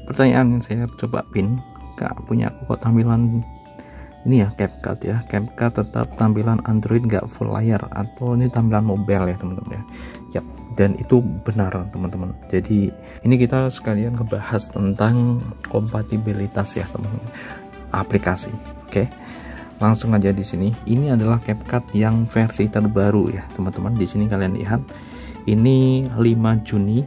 pertanyaan yang saya coba pin, Kak, punya aku kok tampilan ini ya, CapCut ya, CapCut tetap tampilan Android nggak full layar, atau ini tampilan mobile ya teman-teman ya. Yap, dan itu benar teman-teman. Jadi ini kita sekalian ngebahas tentang kompatibilitas ya teman-teman, aplikasi. Oke, langsung aja di sini. Ini adalah CapCut yang versi terbaru ya teman-teman. Di sini kalian lihat, ini 5 Juni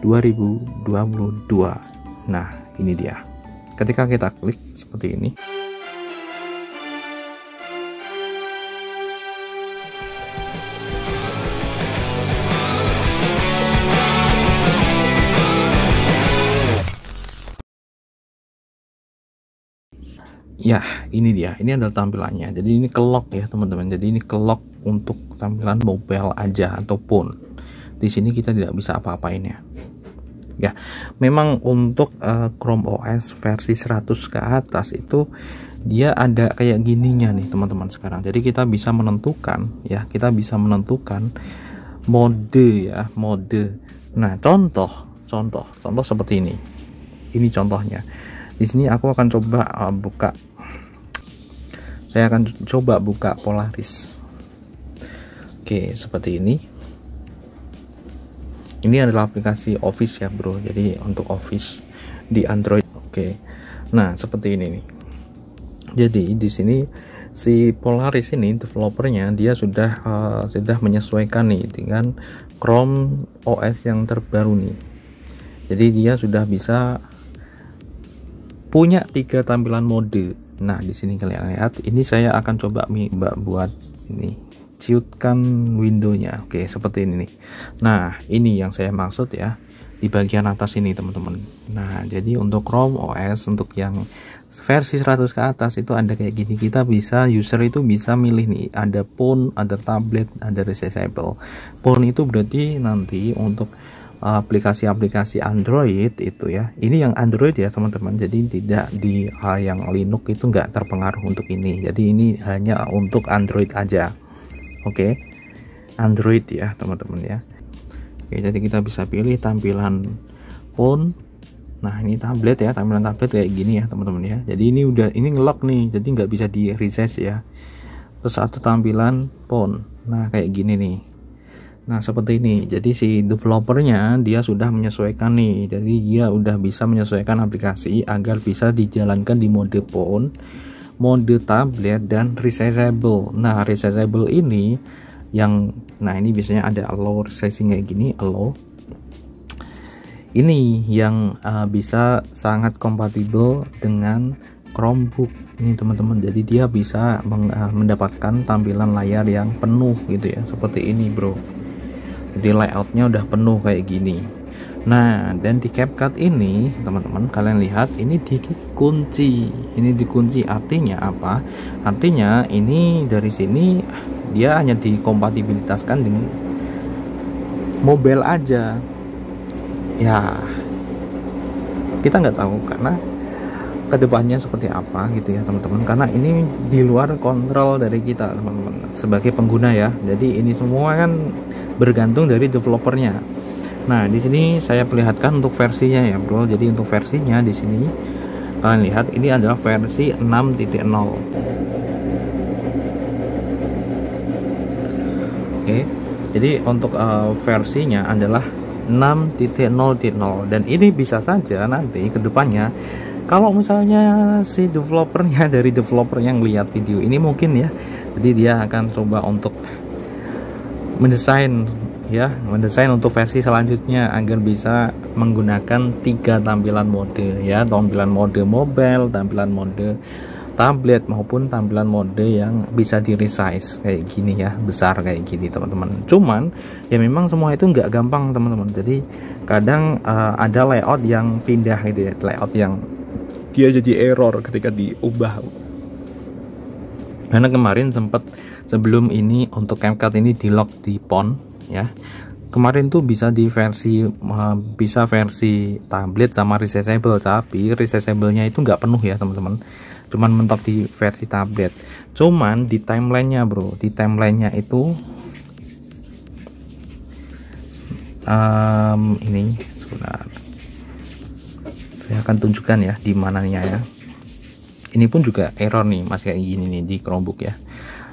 2022. Nah, ini dia. Ketika kita klik seperti ini, ya ini dia, ini adalah tampilannya. Jadi ini kelok ya teman-teman. Jadi ini kelok untuk tampilan mobile aja ataupun di sini kita tidak bisa apa-apain ya. Ya, memang untuk Chrome OS versi 100 ke atas itu dia ada kayak gininya nih teman-teman sekarang. Jadi kita bisa menentukan ya, kita bisa menentukan mode ya, mode. Nah, contoh seperti ini. Ini contohnya. Di sini aku akan coba buka. Saya akan coba buka Polaris. Oke, seperti ini. Ini adalah aplikasi Office ya bro, jadi untuk Office di Android. Oke, nah seperti ini nih. Jadi di sini si Polaris ini developernya dia sudah menyesuaikan nih dengan Chrome OS yang terbaru nih. Jadi dia sudah bisa punya 3 tampilan mode. Nah di sini kalian lihat, ini saya akan coba buat ini. Ciutkan windownya. Oke, seperti ini nih. Nah, ini yang saya maksud ya, di bagian atas ini teman-teman. Nah, jadi untuk Chrome OS untuk yang versi 100 ke atas itu ada kayak gini. Kita bisa, user itu bisa milih nih, ada phone, ada tablet, ada resizable. Phone itu berarti nanti untuk aplikasi-aplikasi Android itu ya. Ini yang Android ya teman-teman. Jadi tidak di yang Linux itu nggak terpengaruh untuk ini. Jadi ini hanya untuk Android aja. Oke, Android ya teman-teman ya. Oke, jadi kita bisa pilih tampilan phone. Nah ini tablet ya, tampilan tablet kayak gini ya teman-teman ya. Jadi ini udah, ini ngelock nih, jadi nggak bisa di resize ya. Terus satu tampilan phone. Nah kayak gini nih. Nah seperti ini. Jadi si developernya dia sudah menyesuaikan nih. Jadi dia udah bisa menyesuaikan aplikasi agar bisa dijalankan di mode phone, mode tablet, dan resizable. Nah resizable ini yang, nah ini biasanya ada allow resizing kayak gini, allow. Ini yang bisa sangat kompatibel dengan Chromebook ini teman-teman. Jadi dia bisa mendapatkan tampilan layar yang penuh gitu ya, seperti ini bro. Jadi layoutnya udah penuh kayak gini. Nah, dan di CapCut ini teman-teman kalian lihat ini dikunci. Ini dikunci artinya apa? Artinya ini dari sini dia hanya dikompatibilitaskan dengan mobile aja. Ya, kita nggak tahu karena kedepannya seperti apa gitu ya teman-teman. Karena ini di luar kontrol dari kita teman-teman sebagai pengguna ya. Jadi ini semua kan bergantung dari developernya. Nah, di sini saya perlihatkan untuk versinya ya, bro. Jadi untuk versinya di sini kalian lihat ini adalah versi 6.0. Oke. Jadi untuk versinya adalah 6.0.0 dan ini bisa saja nanti kedepannya kalau misalnya si developernya dari developer yang lihat video ini mungkin ya, jadi dia akan coba untuk mendesain untuk versi selanjutnya agar bisa menggunakan 3 tampilan mode ya, tampilan mode mobile, tampilan mode tablet, maupun tampilan mode yang bisa di resize kayak gini ya, besar kayak gini teman-teman. Cuman ya memang semua itu nggak gampang teman-teman. Jadi kadang ada layout yang pindah gitu ya, layout yang dia jadi error ketika diubah. Karena kemarin sempat sebelum ini untuk CapCut ini di lock di phone ya, kemarin tuh bisa di versi tablet sama resizable, tapi resizable-nya itu nggak penuh ya teman-teman, cuman mentok di versi tablet. Cuman di timelinenya bro, di timelinenya itu ini sebentar, Saya akan tunjukkan ya di mananya ya. Ini pun juga error nih, masih kayak gini nih di Chromebook ya.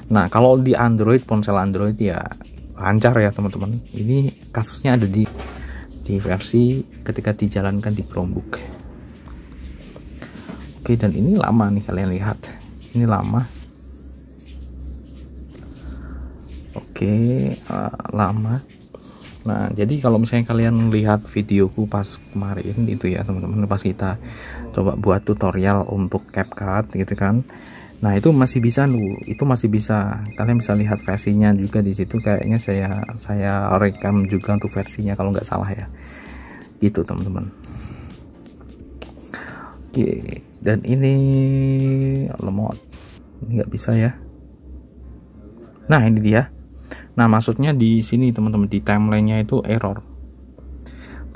Nah, kalau di Android, ponsel Android ya lancar ya teman-teman. Ini kasusnya ada di versi ketika dijalankan di Chromebook. Oke, dan ini lama nih, kalian lihat. Ini lama. Oke, lama. Nah, jadi kalau misalnya kalian lihat videoku pas kemarin itu ya teman-teman, pas kita coba buat tutorial untuk CapCut gitu kan. Nah, itu masih bisa itu masih bisa. Kalian bisa lihat versinya juga di situ. Kayaknya saya rekam juga untuk versinya kalau nggak salah ya. Gitu teman-teman. Oke, dan ini lemot. Ini nggak bisa ya. Nah, ini dia. Nah, maksudnya di sini teman-teman, di timelinenya itu error.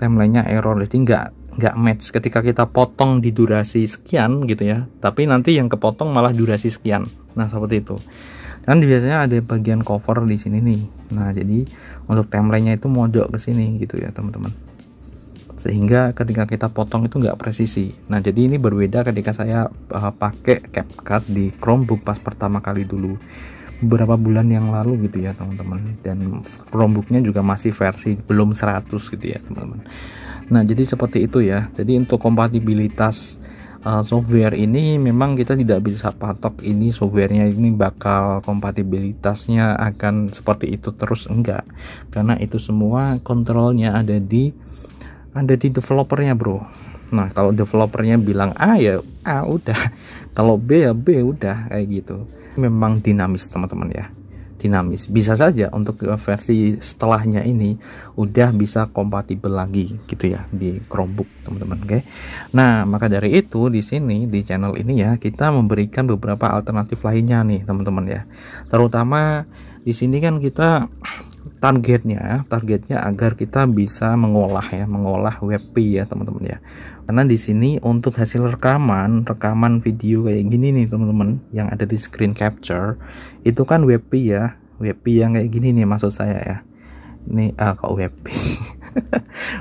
Timelinenya error, jadi nggak match ketika kita potong di durasi sekian gitu ya. Tapi nanti yang kepotong malah durasi sekian. Nah, seperti itu. Kan biasanya ada bagian cover di sini nih. Nah, jadi untuk timelinenya itu modok ke sini gitu ya, teman-teman. Sehingga ketika kita potong itu nggak presisi. Nah, jadi ini berbeda ketika saya pakai CapCut di Chromebook pas pertama kali dulu, beberapa bulan yang lalu gitu ya teman-teman. Dan Chromebooknya juga masih versi belum 100 gitu ya teman-teman. Nah, jadi seperti itu ya. Jadi untuk kompatibilitas software ini memang kita tidak bisa patok ini softwarenya ini bakal kompatibilitasnya akan seperti itu terus, enggak, karena itu semua kontrolnya ada di developernya bro. Nah, kalau developernya bilang A ya A udah, kalau B ya B udah, kayak gitu. Memang dinamis teman-teman ya, dinamis. Bisa saja untuk versi setelahnya ini udah bisa kompatibel lagi gitu ya di Chromebook teman-teman. Oke. Nah, maka dari itu di sini di channel ini ya kita memberikan beberapa alternatif lainnya nih teman-teman ya. Terutama di sini kan kita targetnya agar kita bisa mengolah WebP ya teman-teman ya. Karena di sini untuk hasil rekaman video kayak gini nih teman-teman yang ada di screen capture itu kan WebP ya, WebP yang kayak gini nih maksud saya ya. Ini kok WebP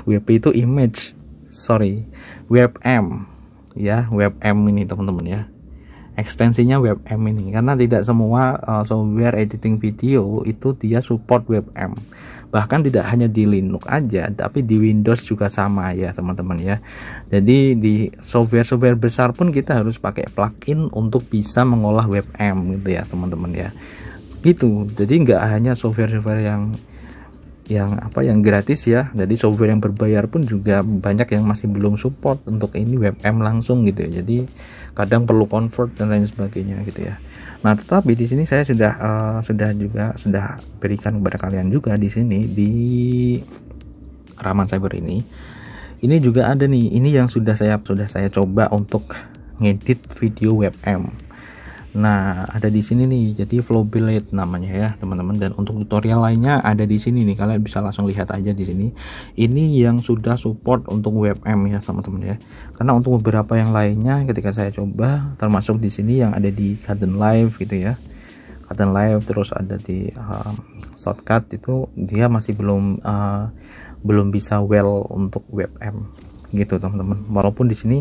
WebP itu image, WebM ya, WebM ini teman-teman ya. Ekstensinya WebM ini, karena tidak semua software editing video itu dia support WebM. Bahkan tidak hanya di Linux aja, tapi di Windows juga sama ya teman-teman ya. Jadi di software besar pun kita harus pakai plugin untuk bisa mengolah WebM gitu ya teman-teman ya. Gitu. Jadi nggak hanya software yang gratis ya. Jadi software yang berbayar pun juga banyak yang masih belum support untuk ini WebM langsung gitu ya. Jadi kadang perlu convert dan lain sebagainya gitu ya. Nah, tetapi di sini saya sudah berikan kepada kalian juga di sini di Rahman Cyber ini. Ini juga ada nih, ini yang sudah saya coba untuk ngedit video WebM. Nah, ada di sini nih, jadi Flowbillet namanya ya teman-teman. Dan untuk tutorial lainnya ada di sini nih, kalian bisa langsung lihat aja di sini. Ini yang sudah support untuk WebM ya teman-teman ya. Karena untuk beberapa yang lainnya ketika saya coba, termasuk di sini yang ada di Kdenlive gitu ya, Kdenlive, terus ada di Shotcut, itu dia masih belum bisa well untuk WebM gitu teman-teman. Walaupun di sini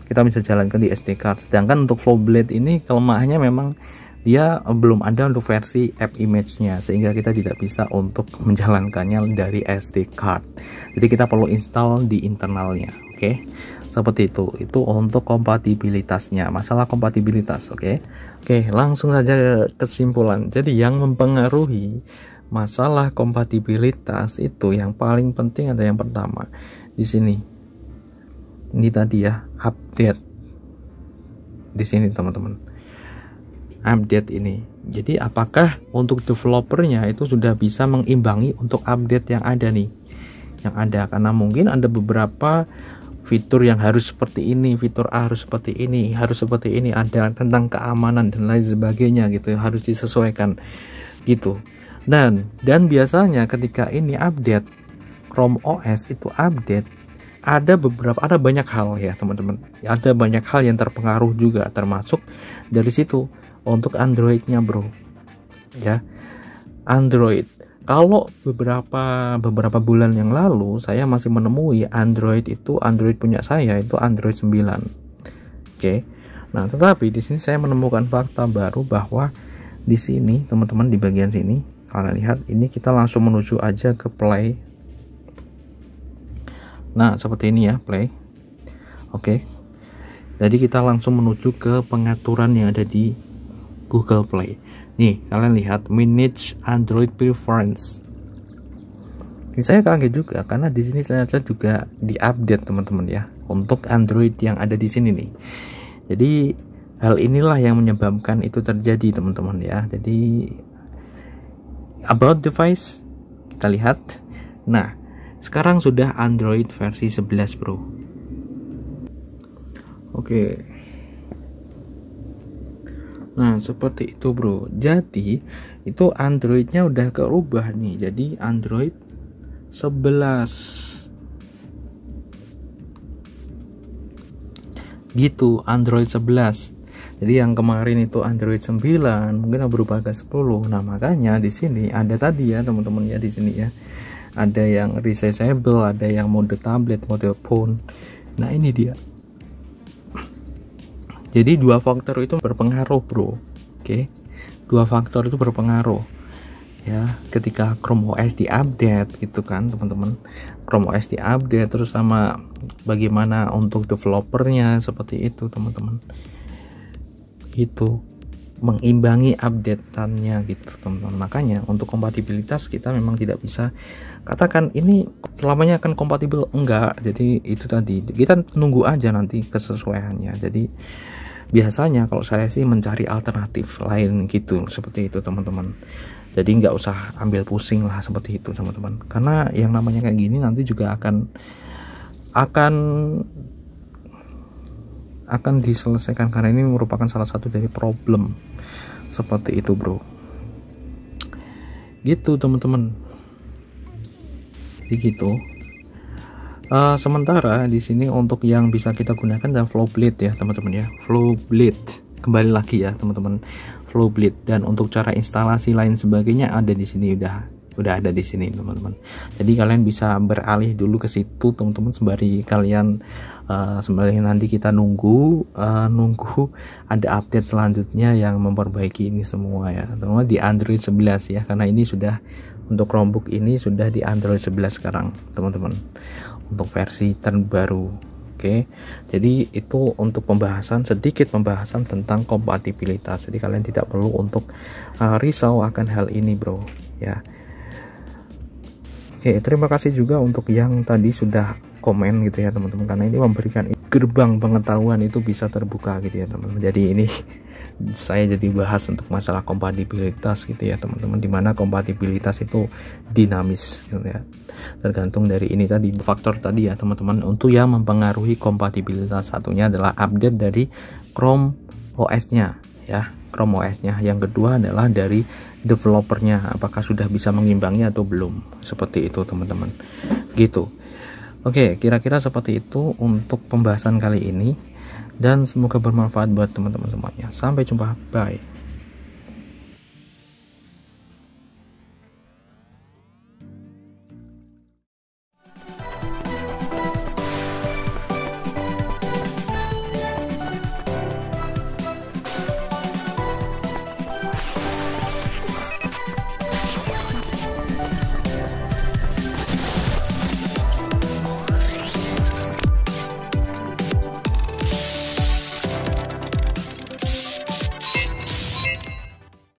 kita bisa jalankan di SD card. Sedangkan untuk Flowbillet ini kelemahannya memang dia belum ada untuk versi app image-nya, sehingga kita tidak bisa untuk menjalankannya dari SD card. Jadi kita perlu install di internalnya. Oke. Seperti itu. Itu untuk kompatibilitasnya, masalah kompatibilitas. Oke, langsung saja ke kesimpulan. Jadi yang mempengaruhi masalah kompatibilitas itu yang paling penting ada yang pertama di sini. Ini tadi ya, update di sini teman-teman, update ini. Jadi apakah untuk developernya itu sudah bisa mengimbangi untuk update yang ada nih, karena mungkin ada beberapa fitur yang harus seperti ini, fitur A harus seperti ini, ada tentang keamanan dan lain sebagainya gitu, harus disesuaikan gitu. Dan biasanya ketika ini update Chrome OS itu update, ada banyak hal ya teman-teman, ada banyak hal yang terpengaruh juga, termasuk dari situ untuk Androidnya bro ya. Android Kalau beberapa bulan yang lalu saya masih menemui Android punya saya itu Android 9. Oke. Nah, tetapi di sini saya menemukan fakta baru bahwa di sini teman-teman, di bagian sini kalian lihat, ini kita langsung menuju aja ke Play. Nah, seperti ini ya, Play. Oke. Jadi kita langsung menuju ke pengaturan yang ada di Google Play. Nih, kalian lihat Manage Android Preference. Ini saya kaget juga karena di sini ternyata juga diupdate teman-teman ya untuk Android yang ada di sini nih. Jadi hal inilah yang menyebabkan itu terjadi teman-teman ya. Jadi about device kita lihat. Nah, sekarang sudah Android versi 11 Bro. Oke. Nah, seperti itu bro. Jadi itu Androidnya udah kerubah nih, jadi Android 11 gitu, Android 11. Jadi yang kemarin itu Android 9 mungkin berubah ke 10. Nah, makanya di sini ada tadi ya teman-teman ya, di sini ya ada yang resizable, ada yang mode tablet, mode phone. Nah, ini dia. Jadi dua faktor itu berpengaruh bro. Oke, dua faktor itu berpengaruh ya ketika Chrome OS diupdate gitu kan teman-teman. Chrome OS diupdate terus sama bagaimana untuk developernya, seperti itu teman-teman. Itu mengimbangi updateannya gitu teman-teman. Makanya untuk kompatibilitas kita memang tidak bisa katakan ini selamanya akan kompatibel, enggak. Jadi itu tadi kita nunggu aja nanti kesesuaiannya. Jadi biasanya kalau saya sih mencari alternatif lain gitu, seperti itu teman-teman. Jadi nggak usah ambil pusing lah seperti itu teman-teman, karena yang namanya kayak gini nanti juga akan diselesaikan, karena ini merupakan salah satu dari problem seperti itu bro. Gitu teman-teman. Begitu. Sementara di sini untuk yang bisa kita gunakan adalah FlowBleed ya teman-teman ya. FlowBleed kembali lagi ya teman-teman, FlowBleed. Dan untuk cara instalasi lain sebagainya ada di sini, udah ada di sini teman-teman. Jadi kalian bisa beralih dulu ke situ teman-teman, sembari nanti kita nunggu ada update selanjutnya yang memperbaiki ini semua ya teman-teman, di Android 11 ya, karena ini sudah untuk Chromebook ini sudah di Android 11 sekarang teman-teman, untuk versi terbaru. Oke, jadi itu untuk sedikit pembahasan tentang kompatibilitas. Jadi kalian tidak perlu untuk risau akan hal ini bro ya. Oke, terima kasih juga untuk yang tadi sudah komen gitu ya teman-teman, karena ini memberikan gerbang pengetahuan itu bisa terbuka gitu ya teman-teman. Jadi ini saya jadi bahas untuk masalah kompatibilitas gitu ya teman-teman, dimana kompatibilitas itu dinamis gitu ya, tergantung dari ini tadi faktor tadi ya teman-teman. Untuk yang mempengaruhi kompatibilitas, satunya adalah update dari Chrome OS nya ya, Chrome OS nya. Yang kedua adalah dari developernya, apakah sudah bisa mengimbangi atau belum, seperti itu teman-teman gitu. Oke, kira-kira seperti itu untuk pembahasan kali ini, dan semoga bermanfaat buat teman-teman semuanya. Sampai jumpa, bye.